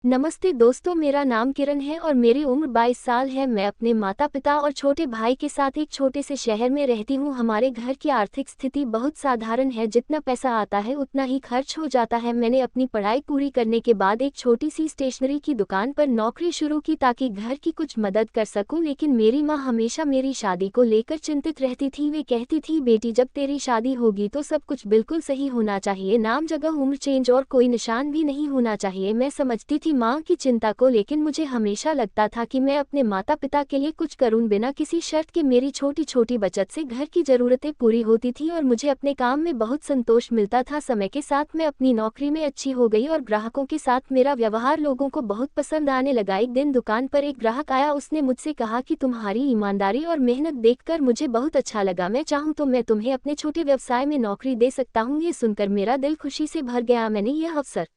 नमस्ते दोस्तों, मेरा नाम किरण है और मेरी उम्र 22 साल है। मैं अपने माता पिता और छोटे भाई के साथ एक छोटे से शहर में रहती हूँ। हमारे घर की आर्थिक स्थिति बहुत साधारण है। जितना पैसा आता है उतना ही खर्च हो जाता है। मैंने अपनी पढ़ाई पूरी करने के बाद एक छोटी सी स्टेशनरी की दुकान पर नौकरी शुरू की ताकि घर की कुछ मदद कर सकूं। लेकिन मेरी माँ हमेशा मेरी शादी को लेकर चिंतित रहती थी। वे कहती थी, बेटी जब तेरी शादी होगी तो सब कुछ बिल्कुल सही होना चाहिए, नाम जगह उम्र चेंज और कोई निशान भी नहीं होना चाहिए। मैं समझती थी माँ की चिंता को, लेकिन मुझे हमेशा लगता था कि मैं अपने माता पिता के लिए कुछ करूं बिना किसी शर्त के। मेरी छोटी छोटी बचत से घर की जरूरतें पूरी होती थी और मुझे अपने काम में बहुत संतोष मिलता था। समय के साथ मैं अपनी नौकरी में अच्छी हो गई और ग्राहकों के साथ मेरा व्यवहार लोगों को बहुत पसंद आने लगा। एक दिन दुकान पर एक ग्राहक आया। उसने मुझसे कहा कि तुम्हारी ईमानदारी और मेहनत देखकर मुझे बहुत अच्छा लगा। मैं चाहूँ तो मैं तुम्हें अपने छोटे व्यवसाय में नौकरी दे सकता हूँ। ये सुनकर मेरा दिल खुशी से भर गया। मैंने यह अवसर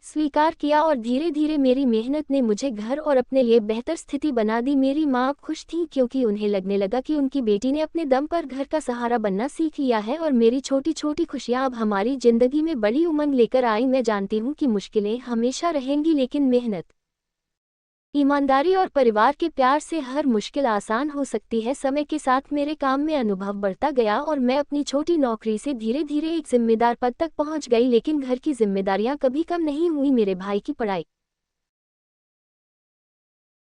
स्वीकार किया और धीरे धीरे मेरी मेहनत ने मुझे घर और अपने लिए बेहतर स्थिति बना दी। मेरी माँ खुश थी क्योंकि उन्हें लगने लगा कि उनकी बेटी ने अपने दम पर घर का सहारा बनना सीख लिया है और मेरी छोटी छोटी खुशियाँ अब हमारी जिंदगी में बड़ी उमंग लेकर आई। मैं जानती हूँ कि मुश्किलें हमेशा रहेंगी, लेकिन मेहनत, ईमानदारी और परिवार के प्यार से हर मुश्किल आसान हो सकती है। समय के साथ मेरे काम में अनुभव बढ़ता गया और मैं अपनी छोटी नौकरी से धीरे धीरे एक जिम्मेदार पद तक पहुंच गई। लेकिन घर की जिम्मेदारियां कभी कम नहीं हुई। मेरे भाई की पढ़ाई,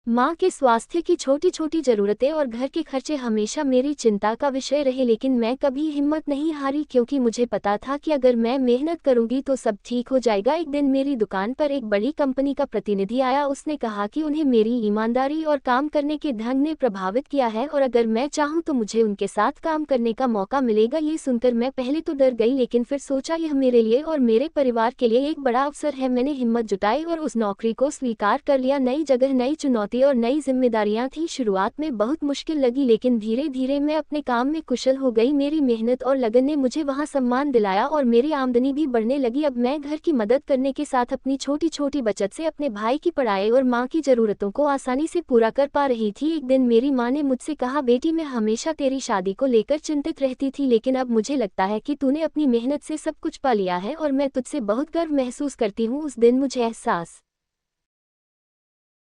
माँ के स्वास्थ्य की छोटी छोटी जरूरतें और घर के खर्चे हमेशा मेरी चिंता का विषय रहे। लेकिन मैं कभी हिम्मत नहीं हारी क्योंकि मुझे पता था कि अगर मैं मेहनत करूंगी तो सब ठीक हो जाएगा। एक दिन मेरी दुकान पर एक बड़ी कंपनी का प्रतिनिधि आया। उसने कहा कि उन्हें मेरी ईमानदारी और काम करने के ढंग ने प्रभावित किया है और अगर मैं चाहूँ तो मुझे उनके साथ काम करने का मौका मिलेगा। ये सुनकर मैं पहले तो डर गई, लेकिन फिर सोचा यह मेरे लिए और मेरे परिवार के लिए एक बड़ा अवसर है। मैंने हिम्मत जुटाई और उस नौकरी को स्वीकार कर लिया। नई जगह, नई चुनौती और नई जिम्मेदारियां थी। शुरुआत में बहुत मुश्किल लगी, लेकिन धीरे धीरे मैं अपने काम में कुशल हो गई। मेरी मेहनत और लगन ने मुझे वहां सम्मान दिलाया और मेरी आमदनी भी बढ़ने लगी। अब मैं घर की मदद करने के साथ अपनी छोटी छोटी बचत से अपने भाई की पढ़ाई और माँ की जरूरतों को आसानी से पूरा कर पा रही थी। एक दिन मेरी माँ ने मुझसे कहा, बेटी मैं हमेशा तेरी शादी को लेकर चिंतित रहती थी, लेकिन अब मुझे लगता है कि तूने अपनी मेहनत से सब कुछ पा लिया है और मैं तुझसे बहुत गर्व महसूस करती हूँ। उस दिन मुझे एहसास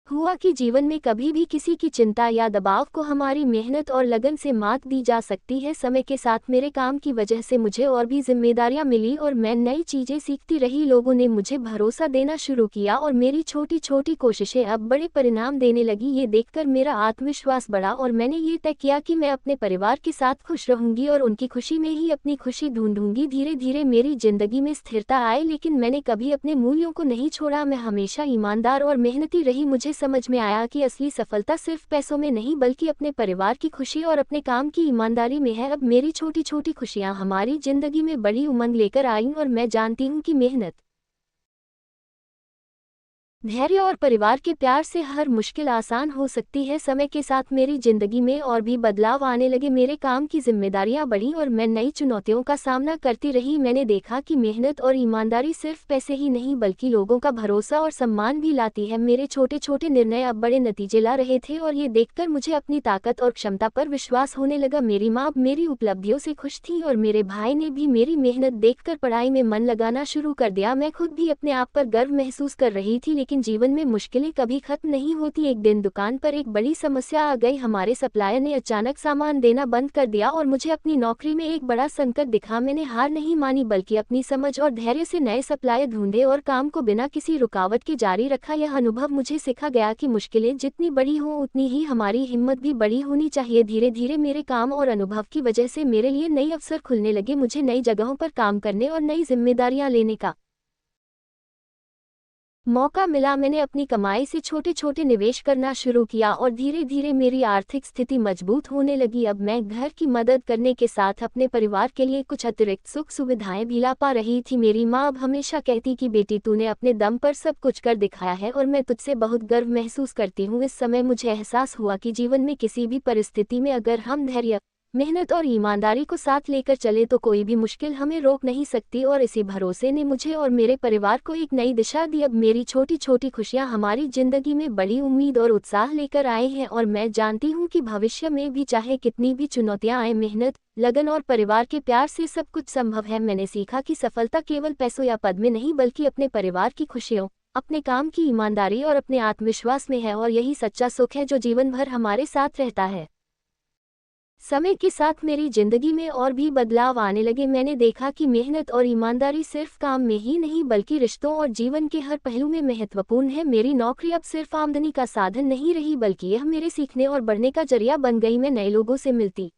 हुआ कि जीवन में कभी भी किसी की चिंता या दबाव को हमारी मेहनत और लगन से मात दी जा सकती है। समय के साथ मेरे काम की वजह से मुझे और भी जिम्मेदारियां मिली और मैं नई चीजें सीखती रही। लोगों ने मुझे भरोसा देना शुरू किया और मेरी छोटी छोटी कोशिशें अब बड़े परिणाम देने लगी। ये देखकर मेरा आत्मविश्वास बढ़ा और मैंने ये तय किया कि मैं अपने परिवार के साथ खुश रहूंगी और उनकी खुशी में ही अपनी खुशी ढूंढूंगी। धीरे धीरे मेरी जिंदगी में स्थिरता आई, लेकिन मैंने कभी अपने मूल्यों को नहीं छोड़ा। मैं हमेशा ईमानदार और मेहनती रही। मुझे समझ में आया कि असली सफलता सिर्फ पैसों में नहीं बल्कि अपने परिवार की खुशी और अपने काम की ईमानदारी में है। अब मेरी छोटी छोटी खुशियां हमारी जिंदगी में बड़ी उमंग लेकर आईं और मैं जानती हूं कि मेहनत, धैर्य और परिवार के प्यार से हर मुश्किल आसान हो सकती है। समय के साथ मेरी जिंदगी में और भी बदलाव आने लगे। मेरे काम की जिम्मेदारियां बढ़ीं और मैं नई चुनौतियों का सामना करती रही। मैंने देखा कि मेहनत और ईमानदारी सिर्फ पैसे ही नहीं बल्कि लोगों का भरोसा और सम्मान भी लाती है। मेरे छोटे छोटे निर्णय अब बड़े नतीजे ला रहे थे और ये देखकर मुझे अपनी ताकत और क्षमता पर विश्वास होने लगा। मेरी माँ अब मेरी उपलब्धियों से खुश थी और मेरे भाई ने भी मेरी मेहनत देखकर पढ़ाई में मन लगाना शुरू कर दिया। मैं खुद भी अपने आप पर गर्व महसूस कर रही थी, लेकिन जीवन में मुश्किलें कभी खत्म नहीं होती। एक दिन दुकान पर एक बड़ी समस्या आ गई। हमारे सप्लायर ने अचानक सामान देना बंद कर दिया और मुझे अपनी नौकरी में एक बड़ा संकट दिखा। मैंने हार नहीं मानी बल्कि अपनी समझ और धैर्य से नए सप्लायर ढूंढे और काम को बिना किसी रुकावट के जारी रखा। यह अनुभव मुझे सिखा गया कि मुश्किलें जितनी बड़ी हों उतनी ही हमारी हिम्मत भी बड़ी होनी चाहिए। धीरे धीरे मेरे काम और अनुभव की वजह से मेरे लिए नए अवसर खुलने लगे। मुझे नई जगहों पर काम करने और नई जिम्मेदारियां लेने का मौका मिला। मैंने अपनी कमाई से छोटे छोटे निवेश करना शुरू किया और धीरे धीरे मेरी आर्थिक स्थिति मजबूत होने लगी। अब मैं घर की मदद करने के साथ अपने परिवार के लिए कुछ अतिरिक्त सुख सुविधाएं भी ला पा रही थी। मेरी माँ अब हमेशा कहती कि बेटी तूने अपने दम पर सब कुछ कर दिखाया है और मैं तुझसे बहुत गर्व महसूस करती हूँ। इस समय मुझे एहसास हुआ कि जीवन में किसी भी परिस्थिति में अगर हम धैर्य, मेहनत और ईमानदारी को साथ लेकर चले तो कोई भी मुश्किल हमें रोक नहीं सकती। और इसी भरोसे ने मुझे और मेरे परिवार को एक नई दिशा दी। अब मेरी छोटी छोटी खुशियां हमारी जिंदगी में बड़ी उम्मीद और उत्साह लेकर आए हैं और मैं जानती हूं कि भविष्य में भी चाहे कितनी भी चुनौतियां आए, मेहनत, लगन और परिवार के प्यार से सब कुछ संभव है। मैंने सीखा कि सफलता केवल पैसों या पद में नहीं बल्कि अपने परिवार की खुशियों, अपने काम की ईमानदारी और अपने आत्मविश्वास में है और यही सच्चा सुख है जो जीवन भर हमारे साथ रहता है। समय के साथ मेरी जिंदगी में और भी बदलाव आने लगे। मैंने देखा कि मेहनत और ईमानदारी सिर्फ काम में ही नहीं बल्कि रिश्तों और जीवन के हर पहलू में महत्वपूर्ण है। मेरी नौकरी अब सिर्फ आमदनी का साधन नहीं रही बल्कि यह मेरे सीखने और बढ़ने का जरिया बन गई। मैं नए लोगों से मिलती,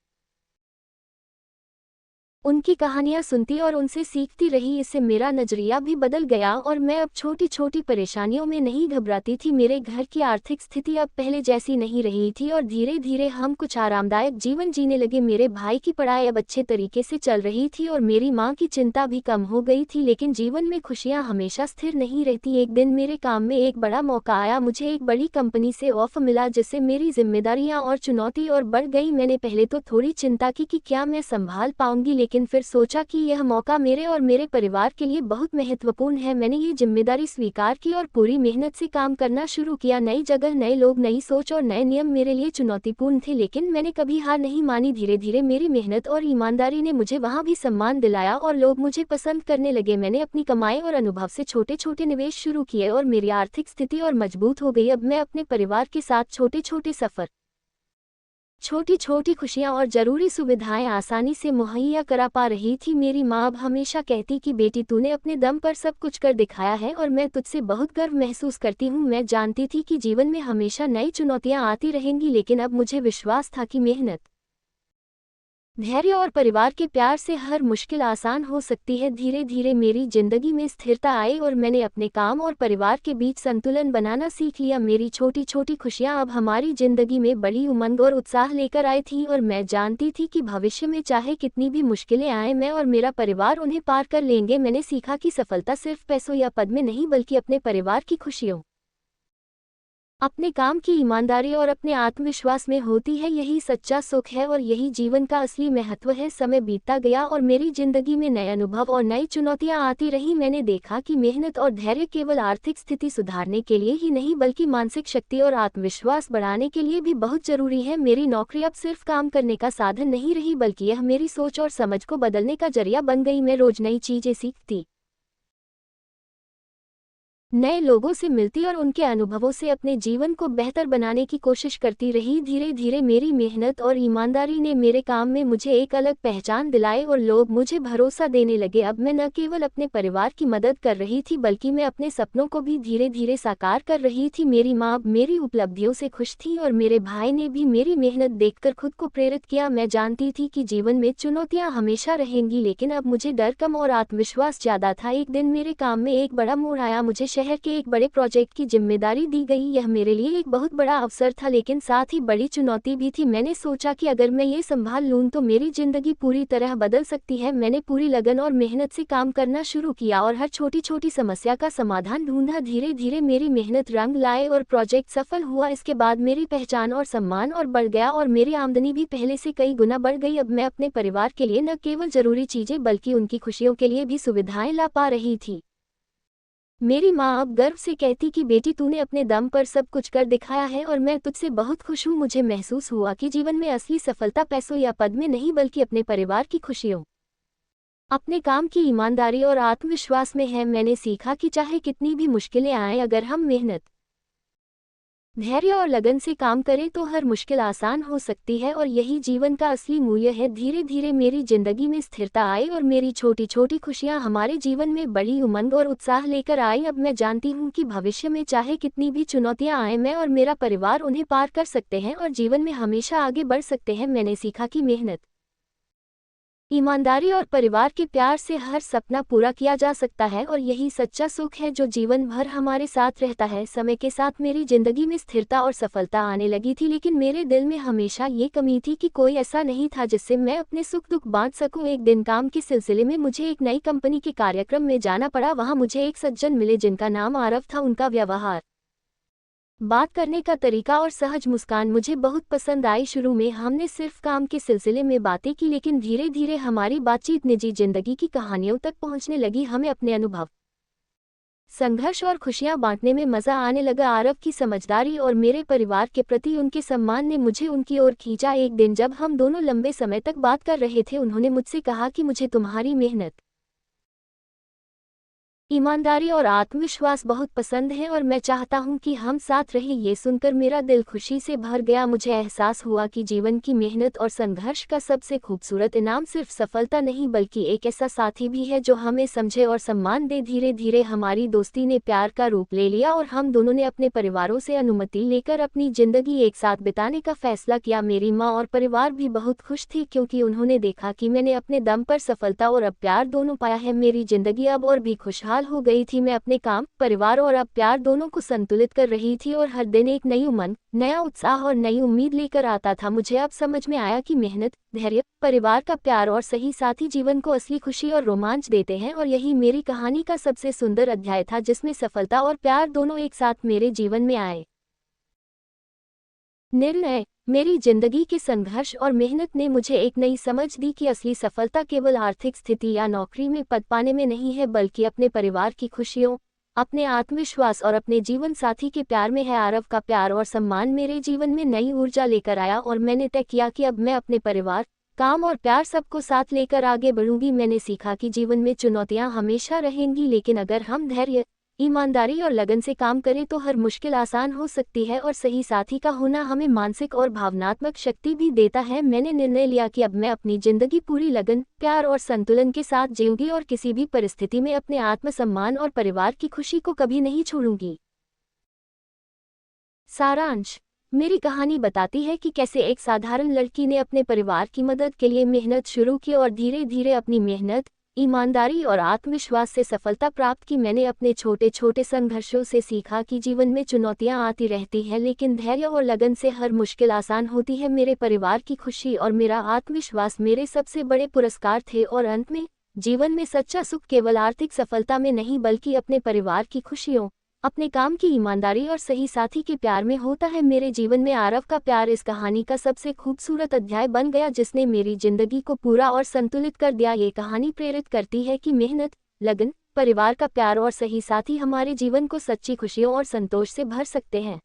उनकी कहानियां सुनती और उनसे सीखती रही। इससे मेरा नजरिया भी बदल गया और मैं अब छोटी छोटी परेशानियों में नहीं घबराती थी। मेरे घर की आर्थिक स्थिति अब पहले जैसी नहीं रही थी और धीरे धीरे हम कुछ आरामदायक जीवन जीने लगे। मेरे भाई की पढ़ाई अब अच्छे तरीके से चल रही थी और मेरी माँ की चिंता भी कम हो गई थी। लेकिन जीवन में खुशियाँ हमेशा स्थिर नहीं रहती। एक दिन मेरे काम में एक बड़ा मौका आया। मुझे एक बड़ी कंपनी से ऑफर मिला जिससे मेरी जिम्मेदारियां और चुनौती और बढ़ गई। मैंने पहले तो थोड़ी चिंता की कि क्या मैं संभाल पाऊंगी, लेकिन फिर सोचा कि यह मौका मेरे और मेरे परिवार के लिए बहुत महत्वपूर्ण है। मैंने ये जिम्मेदारी स्वीकार की और पूरी मेहनत से काम करना शुरू किया। नई जगह, नए लोग, नई सोच और नए नियम मेरे लिए चुनौतीपूर्ण थे, लेकिन मैंने कभी हार नहीं मानी। धीरे धीरे मेरी मेहनत और ईमानदारी ने मुझे वहाँ भी सम्मान दिलाया और लोग मुझे पसंद करने लगे। मैंने अपनी कमाई और अनुभव से छोटे छोटे निवेश शुरू किए और मेरी आर्थिक स्थिति और मजबूत हो गई। अब मैं अपने परिवार के साथ छोटे छोटे सफर, छोटी छोटी खुशियां और जरूरी सुविधाएं आसानी से मुहैया करा पा रही थी। मेरी माँ अब हमेशा कहती कि बेटी, तूने अपने दम पर सब कुछ कर दिखाया है और मैं तुझसे बहुत गर्व महसूस करती हूँ। मैं जानती थी कि जीवन में हमेशा नई चुनौतियां आती रहेंगी, लेकिन अब मुझे विश्वास था कि मेहनत, धैर्य और परिवार के प्यार से हर मुश्किल आसान हो सकती है। धीरे धीरे मेरी जिंदगी में स्थिरता आई और मैंने अपने काम और परिवार के बीच संतुलन बनाना सीख लिया। मेरी छोटी छोटी खुशियां अब हमारी जिंदगी में बड़ी उमंग और उत्साह लेकर आई थी और मैं जानती थी कि भविष्य में चाहे कितनी भी मुश्किलें आए, मैं और मेरा परिवार उन्हें पार कर लेंगे। मैंने सीखा कि सफलता सिर्फ पैसों या पद में नहीं बल्कि अपने परिवार की खुशियों, अपने काम की ईमानदारी और अपने आत्मविश्वास में होती है। यही सच्चा सुख है और यही जीवन का असली महत्व है। समय बीतता गया और मेरी जिंदगी में नए अनुभव और नई चुनौतियां आती रही। मैंने देखा कि मेहनत और धैर्य केवल आर्थिक स्थिति सुधारने के लिए ही नहीं बल्कि मानसिक शक्ति और आत्मविश्वास बढ़ाने के लिए भी बहुत जरूरी है। मेरी नौकरी अब सिर्फ काम करने का साधन नहीं रही बल्कि यह मेरी सोच और समझ को बदलने का जरिया बन गई। मैं रोज नई चीजें सीखती, नए लोगों से मिलती और उनके अनुभवों से अपने जीवन को बेहतर बनाने की कोशिश करती रही। धीरे धीरे मेरी मेहनत और ईमानदारी ने मेरे काम में मुझे एक अलग पहचान दिलाई और लोग मुझे भरोसा देने लगे। अब मैं न केवल अपने परिवार की मदद कर रही थी बल्कि मैं अपने सपनों को भी धीरे धीरे साकार कर रही थी। मेरी माँ मेरी उपलब्धियों से खुश थी और मेरे भाई ने भी मेरी मेहनत देखकर खुद को प्रेरित किया। मैं जानती थी कि जीवन में चुनौतियाँ हमेशा रहेंगी, लेकिन अब मुझे डर कम और आत्मविश्वास ज्यादा था। एक दिन मेरे काम में एक बड़ा मोड़ आया। मुझे शहर के एक बड़े प्रोजेक्ट की जिम्मेदारी दी गई। यह मेरे लिए एक बहुत बड़ा अवसर था, लेकिन साथ ही बड़ी चुनौती भी थी। मैंने सोचा कि अगर मैं ये संभाल लूं तो मेरी जिंदगी पूरी तरह बदल सकती है। मैंने पूरी लगन और मेहनत से काम करना शुरू किया और हर छोटी छोटी समस्या का समाधान ढूंढा। धीरे धीरे मेरी मेहनत रंग लाए और प्रोजेक्ट सफल हुआ। इसके बाद मेरी पहचान और सम्मान और बढ़ गया और मेरी आमदनी भी पहले से कई गुना बढ़ गई। अब मैं अपने परिवार के लिए न केवल जरूरी चीजें बल्कि उनकी खुशियों के लिए भी सुविधाएं ला पा रही थी। मेरी माँ अब गर्व से कहती कि बेटी, तूने अपने दम पर सब कुछ कर दिखाया है और मैं तुझसे बहुत खुश हूँ। मुझे महसूस हुआ कि जीवन में असली सफलता पैसों या पद में नहीं बल्कि अपने परिवार की खुशियों, अपने काम की ईमानदारी और आत्मविश्वास में है। मैंने सीखा कि चाहे कितनी भी मुश्किलें आएं, अगर हम मेहनत, धैर्य और लगन से काम करें तो हर मुश्किल आसान हो सकती है और यही जीवन का असली मूल्य है। धीरे धीरे मेरी जिंदगी में स्थिरता आई और मेरी छोटी छोटी खुशियां हमारे जीवन में बड़ी उमंग और उत्साह लेकर आई। अब मैं जानती हूँ कि भविष्य में चाहे कितनी भी चुनौतियां आएं, मैं और मेरा परिवार उन्हें पार कर सकते हैं और जीवन में हमेशा आगे बढ़ सकते हैं। मैंने सीखा कि मेहनत, ईमानदारी और परिवार के प्यार से हर सपना पूरा किया जा सकता है और यही सच्चा सुख है जो जीवन भर हमारे साथ रहता है। समय के साथ मेरी जिंदगी में स्थिरता और सफलता आने लगी थी, लेकिन मेरे दिल में हमेशा ये कमी थी कि कोई ऐसा नहीं था जिससे मैं अपने सुख दुख बांट सकूं। एक दिन काम के सिलसिले में मुझे एक नई कंपनी के कार्यक्रम में जाना पड़ा। वहां मुझे एक सज्जन मिले जिनका नाम आरव था। उनका व्यवहार, बात करने का तरीका और सहज मुस्कान मुझे बहुत पसंद आई। शुरू में हमने सिर्फ काम के सिलसिले में बातें की, लेकिन धीरे धीरे हमारी बातचीत निजी जिंदगी की कहानियों तक पहुंचने लगी। हमें अपने अनुभव, संघर्ष और खुशियां बांटने में मजा आने लगा। आरव की समझदारी और मेरे परिवार के प्रति उनके सम्मान ने मुझे उनकी ओर खींचा। एक दिन जब हम दोनों लंबे समय तक बात कर रहे थे, उन्होंने मुझसे कहा कि मुझे तुम्हारी मेहनत, ईमानदारी और आत्मविश्वास बहुत पसंद है और मैं चाहता हूं कि हम साथ रहें। ये सुनकर मेरा दिल खुशी से भर गया। मुझे एहसास हुआ कि जीवन की मेहनत और संघर्ष का सबसे खूबसूरत इनाम सिर्फ सफलता नहीं बल्कि एक ऐसा साथी भी है जो हमें समझे और सम्मान दे। धीरे धीरे हमारी दोस्ती ने प्यार का रूप ले लिया और हम दोनों ने अपने परिवारों से अनुमति लेकर अपनी जिंदगी एक साथ बिताने का फैसला किया। मेरी माँ और परिवार भी बहुत खुश थी क्योंकि उन्होंने देखा कि मैंने अपने दम पर सफलता और अब प्यार दोनों पाया है। मेरी जिंदगी अब और भी खुशहाल हो गई थी। मैं अपने काम, परिवार और अब प्यार दोनों को संतुलित कर रही थी और हर दिन एक नई उमंग, नया उत्साह और नई उम्मीद लेकर आता था। मुझे अब समझ में आया कि मेहनत, धैर्य, परिवार का प्यार और सही साथी जीवन को असली खुशी और रोमांच देते हैं और यही मेरी कहानी का सबसे सुंदर अध्याय था जिसमें सफलता और प्यार दोनों एक साथ मेरे जीवन में आए। निर्णय। मेरी जिंदगी के संघर्ष और मेहनत ने मुझे एक नई समझ दी कि असली सफलता केवल आर्थिक स्थिति या नौकरी में पद पाने में नहीं है बल्कि अपने परिवार की खुशियों, अपने आत्मविश्वास और अपने जीवन साथी के प्यार में है। आरव का प्यार और सम्मान मेरे जीवन में नई ऊर्जा लेकर आया और मैंने तय किया कि अब मैं अपने परिवार, काम और प्यार सबको साथ लेकर आगे बढ़ूंगी। मैंने सीखा कि जीवन में चुनौतियां हमेशा रहेंगी लेकिन अगर हम धैर्य, ईमानदारी और लगन से काम करें तो हर मुश्किल आसान हो सकती है और सही साथी का होना हमें मानसिक और भावनात्मक शक्ति भी देता है। मैंने निर्णय लिया कि अब मैं अपनी जिंदगी पूरी लगन, प्यार और संतुलन के साथ जीऊंगी और किसी भी परिस्थिति में अपने आत्मसम्मान और परिवार की खुशी को कभी नहीं छोड़ूंगी। सारांश। मेरी कहानी बताती है कि कैसे एक साधारण लड़की ने अपने परिवार की मदद के लिए मेहनत शुरू की और धीरे धीरे अपनी मेहनत, ईमानदारी और आत्मविश्वास से सफलता प्राप्त की। मैंने अपने छोटे छोटे संघर्षों से सीखा कि जीवन में चुनौतियां आती रहती हैं लेकिन धैर्य और लगन से हर मुश्किल आसान होती है। मेरे परिवार की खुशी और मेरा आत्मविश्वास मेरे सबसे बड़े पुरस्कार थे और अंत में जीवन में सच्चा सुख केवल आर्थिक सफलता में नहीं बल्कि अपने परिवार की खुशियों, अपने काम की ईमानदारी और सही साथी के प्यार में होता है। मेरे जीवन में आरव का प्यार इस कहानी का सबसे खूबसूरत अध्याय बन गया जिसने मेरी जिंदगी को पूरा और संतुलित कर दिया। ये कहानी प्रेरित करती है कि मेहनत, लगन, परिवार का प्यार और सही साथी हमारे जीवन को सच्ची खुशियों और संतोष से भर सकते हैं।